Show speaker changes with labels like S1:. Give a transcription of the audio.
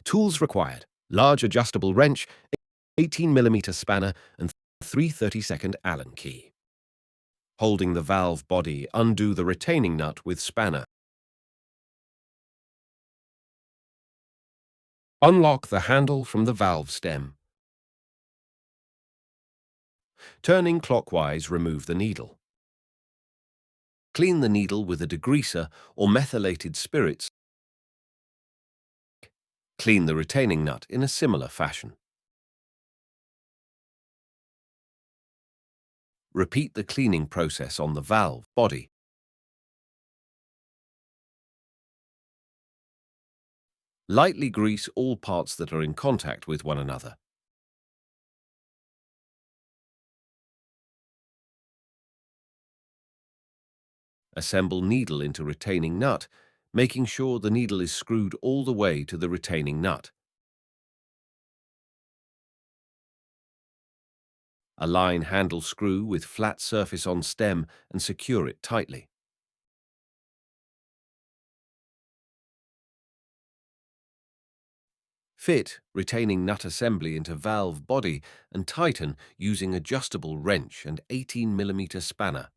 S1: Tools required: large adjustable wrench, 18mm spanner, and 3/32 Allen key. Holding the valve body, undo the retaining nut with spanner. Unlock the handle from the valve stem. Turning clockwise, remove the needle. Clean the needle with a degreaser or methylated spirits. Clean the retaining nut in a similar fashion. Repeat the cleaning process on the valve body. Lightly grease all parts that are in contact with one another. Assemble needle into retaining nut, making sure the needle is screwed all the way to the retaining nut. Align handle screw with flat surface on stem and secure it tightly. Fit retaining nut assembly into valve body and tighten using adjustable wrench and 18mm spanner.